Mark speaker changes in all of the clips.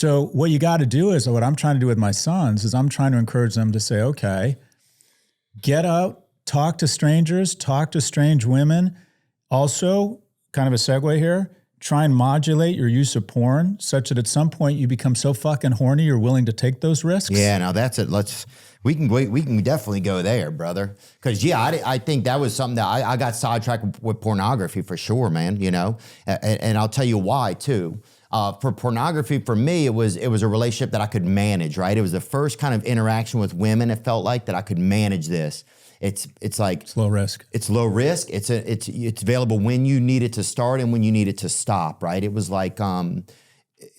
Speaker 1: So what you got to do is, what I'm trying to do with my sons is I'm trying to encourage them to say, okay, get out, talk to strangers, talk to strange women. Also, kind of a segue here, try and modulate your use of porn such that at some point you become so fucking horny you're willing to take those risks.
Speaker 2: Yeah, now that's it. We can definitely go there, brother. Because I think that was something that I got sidetracked with pornography for sure, man. You know, and I'll tell you why too. For pornography, for me, it was a relationship that I could manage. Right, it was the first kind of interaction with women. It felt like that I could manage this. It's like
Speaker 1: it's low risk.
Speaker 2: It's low risk. It's available when you need it to start and when you need it to stop. Right. It was like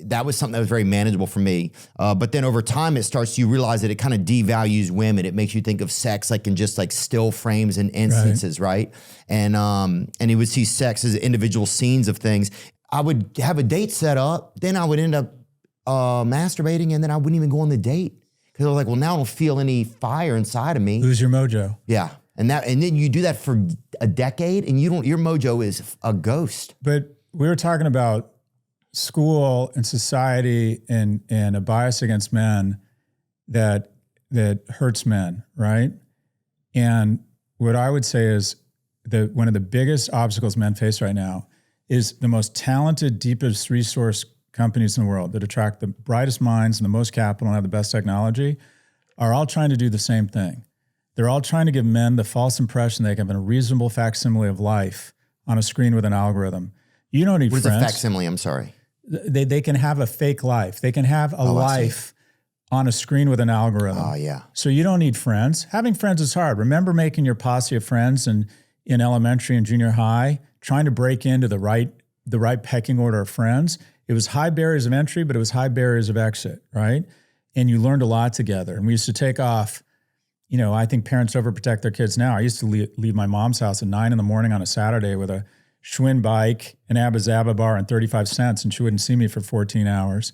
Speaker 2: that was something that was very manageable for me. But then over time, you realize that it kind of devalues women. It makes you think of sex like in just like still frames and instances, right? And he would see sex as individual scenes of things. I would have a date set up, then I would end up masturbating, and then I wouldn't even go on the date. Because I was like, well, now I don't feel any fire inside of me.
Speaker 1: Lose your mojo.
Speaker 2: Yeah. And then you do that for a decade and your mojo is a ghost.
Speaker 1: But we were talking about school and society and a bias against men that hurts men, right? And what I would say is that one of the biggest obstacles men face right now is the most talented, deepest resource companies in the world that attract the brightest minds and the most capital and have the best technology are all trying to do the same thing. They're all trying to give men the false impression they can have a reasonable facsimile of life on a screen with an algorithm. You don't need friends.
Speaker 2: What is a facsimile? I'm sorry.
Speaker 1: They can have a fake life. They can have a life on a screen with an algorithm.
Speaker 2: Oh, yeah.
Speaker 1: So you don't need friends. Having friends is hard. Remember making your posse of friends in elementary and junior high, trying to break into the right pecking order of friends. It was high barriers of entry, but it was high barriers of exit, right? And you learned a lot together. And we used to take off, I think parents overprotect their kids now. I used to leave my mom's house at 9 a.m. on a Saturday with a Schwinn bike, an Abba Zaba bar, and 35 cents, and she wouldn't see me for 14 hours.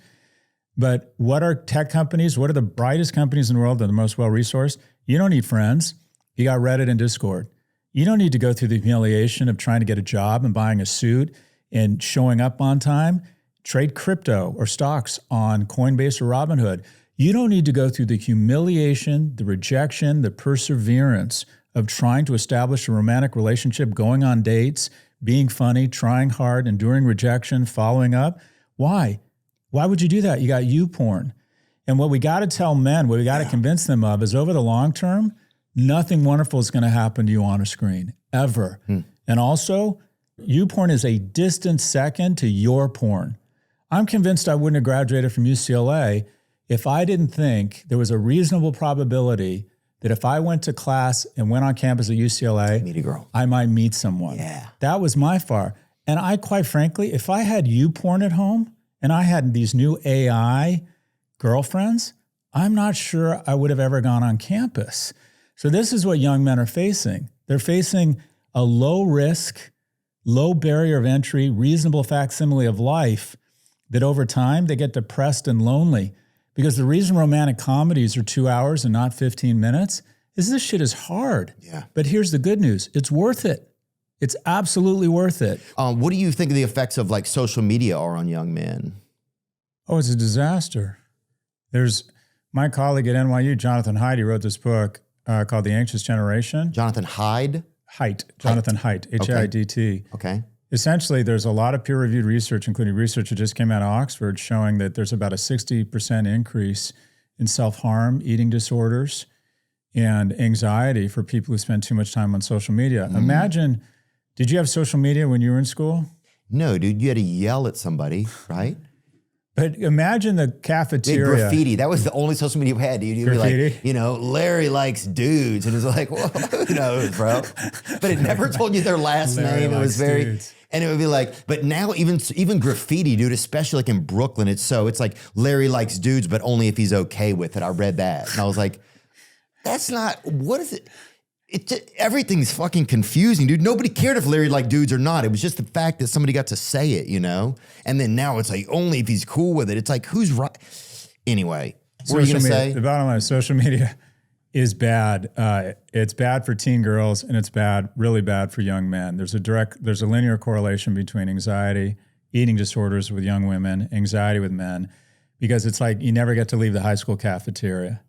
Speaker 1: But what are tech companies? What are the brightest companies in the world that are the most well-resourced? You don't need friends. You got Reddit and Discord. You don't need to go through the humiliation of trying to get a job and buying a suit and showing up on time. Trade crypto or stocks on Coinbase or Robinhood. You don't need to go through the humiliation, the rejection, the perseverance of trying to establish a romantic relationship, going on dates, being funny, trying hard, enduring rejection, following up. Why? Why would you do that? You got YouPorn. And what we got to tell men, what we got to convince them of is over the long term, nothing wonderful is going to happen to you on a screen, ever. And also, YouPorn is a distant second to your porn. I'm convinced I wouldn't have graduated from UCLA if I didn't think there was a reasonable probability that if I went to class and went on campus at UCLA,
Speaker 2: meet a girl,
Speaker 1: I might meet someone.
Speaker 2: Yeah.
Speaker 1: That was my far. And I, quite frankly, if I had YouPorn at home and I had these new AI girlfriends, I'm not sure I would have ever gone on campus. So this is what young men are facing. They're facing a low risk, low barrier of entry, reasonable facsimile of life that over time they get depressed and lonely. Because the reason romantic comedies are 2 hours and not 15 minutes is this shit is hard.
Speaker 2: Yeah.
Speaker 1: But here's the good news. It's worth it. It's absolutely worth it.
Speaker 2: What do you think of the effects of like social media are on young men?
Speaker 1: Oh, it's a disaster. There's my colleague at NYU, Jonathan Haidt, he wrote this book called The Anxious Generation.
Speaker 2: Jonathan Haidt?
Speaker 1: Jonathan Haidt, H-A-I-D-T.
Speaker 2: Okay.
Speaker 1: Essentially, there's a lot of peer-reviewed research, including research that just came out of Oxford, showing that there's about a 60% increase in self-harm, eating disorders, and anxiety for people who spend too much time on social media. Imagine, did you have social media when you were in school?
Speaker 2: No, dude, you had to yell at somebody, right?
Speaker 1: But imagine the cafeteria.
Speaker 2: Graffiti. That was the only social media we had, dude. You'd
Speaker 1: Graffiti?
Speaker 2: be like, Larry likes dudes. And it was like, well, who knows, bro? But it never told you their last name. It was very... Dudes. And it would be like, but now even graffiti, dude, especially like in Brooklyn, it's like Larry likes dudes, but only if he's okay with it. I read that. And I was like, that's not, what is it? Everything's fucking confusing, dude. Nobody cared if Larry liked dudes or not. It was just the fact that somebody got to say it, And then now it's like, only if he's cool with it. It's like, who's right? Anyway, what were you going to say?
Speaker 1: The bottom line is social media is bad. It's bad for teen girls and it's really bad for young men. There's a linear correlation between anxiety, eating disorders with young women, anxiety with men. because it's like you never get to leave the high school cafeteria.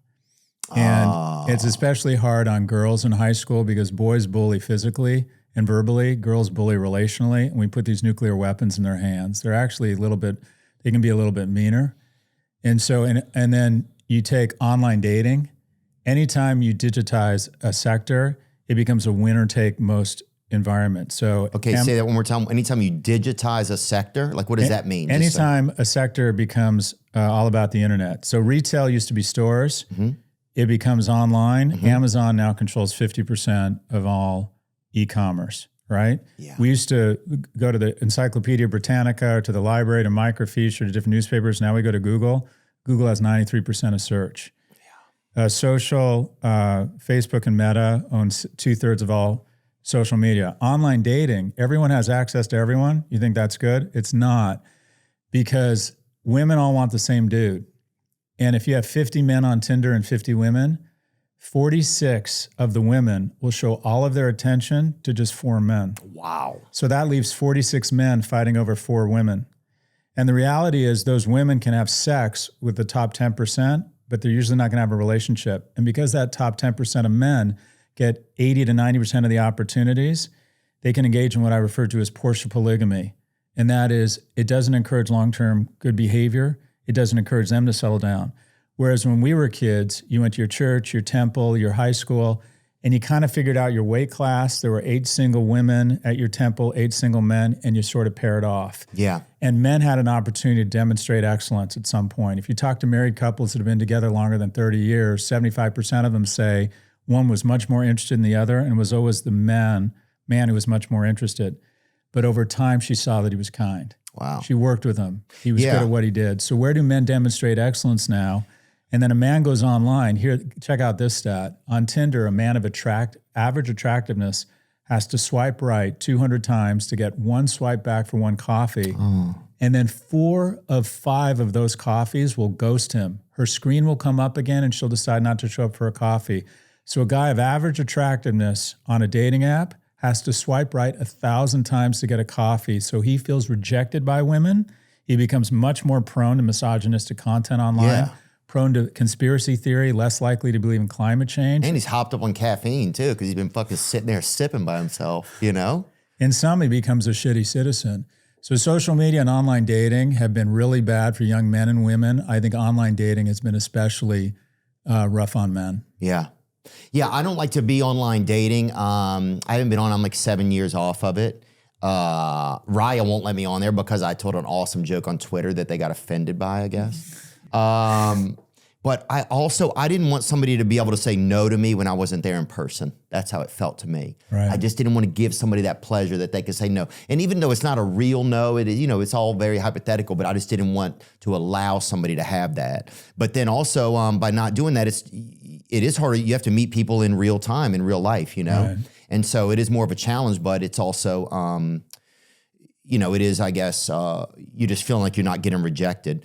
Speaker 1: And it's especially hard on girls in high school because boys bully physically and verbally, girls bully relationally, and we put these nuclear weapons in their hands. They're actually they can be a little bit meaner. And so, and then you take online dating. Anytime you digitize a sector, it becomes a winner take most environment. So
Speaker 2: okay, say that one more time. Anytime you digitize a sector, like what does that mean?
Speaker 1: Anytime a sector becomes all about the internet. So retail used to be stores. Mm-hmm. It becomes online. Mm-hmm. Amazon now controls 50% of all e-commerce, right? Yeah. We used to go to the Encyclopedia Britannica or to the library to microfiche or to different newspapers. Now we go to Google. Google has 93% of search. Yeah. Social, Facebook and Meta owns 2/3 of all social media. Online dating, everyone has access to everyone. You think that's good? It's not, because women all want the same dude. And if you have 50 men on Tinder and 50 women, 46 of the women will show all of their attention to just 4 men.
Speaker 2: Wow.
Speaker 1: So that leaves 46 men fighting over 4 women. And the reality is those women can have sex with the top 10%, but they're usually not going to have a relationship. And because that top 10% of men get 80 to 90% of the opportunities, they can engage in what I refer to as Portia polygamy. And that is, it doesn't encourage long-term good behavior. It doesn't encourage them to settle down. Whereas when we were kids, you went to your church, your temple, your high school, and you kind of figured out your weight class. There were 8 single women at your temple, 8 single men, and you sort of paired off.
Speaker 2: Yeah.
Speaker 1: And men had an opportunity to demonstrate excellence at some point. If you talk to married couples that have been together longer than 30 years, 75% of them say one was much more interested in the other and was always the man who was much more interested. But over time, she saw that he was kind.
Speaker 2: Wow.
Speaker 1: She worked with him. He was good at what he did. So where do men demonstrate excellence now? And then a man goes online. Here, check out this stat. On Tinder, a man of average attractiveness has to swipe right 200 times to get 1 swipe back for 1 coffee. Oh. And then 4 of 5 of those coffees will ghost him. Her screen will come up again and she'll decide not to show up for a coffee. So a guy of average attractiveness on a dating app has to swipe right 1,000 times to get a coffee. So he feels rejected by women. He becomes much more prone to misogynistic content online, prone to conspiracy theory, less likely to believe in climate change.
Speaker 2: And he's hopped up on caffeine too, because he's been fucking sitting there sipping by himself, you know?
Speaker 1: In some, he becomes a shitty citizen. So social media and online dating have been really bad for young men and women. I think online dating has been especially rough on men.
Speaker 2: Yeah. Yeah, I don't like to be online dating. I haven't been on. I'm like 7 years off of it. Raya won't let me on there because I told an awesome joke on Twitter that they got offended by, I guess. But I didn't want somebody to be able to say no to me when I wasn't there in person. That's how it felt to me. Right. I just didn't want to give somebody that pleasure that they could say no. And even though it's not a real no, it's all very hypothetical, but I just didn't want to allow somebody to have that. But then also by not doing that, it is harder. You have to meet people in real time, in real life, you know? Right. And so it is more of a challenge, but it's also, it is, I guess, you just feeling like you're not getting rejected.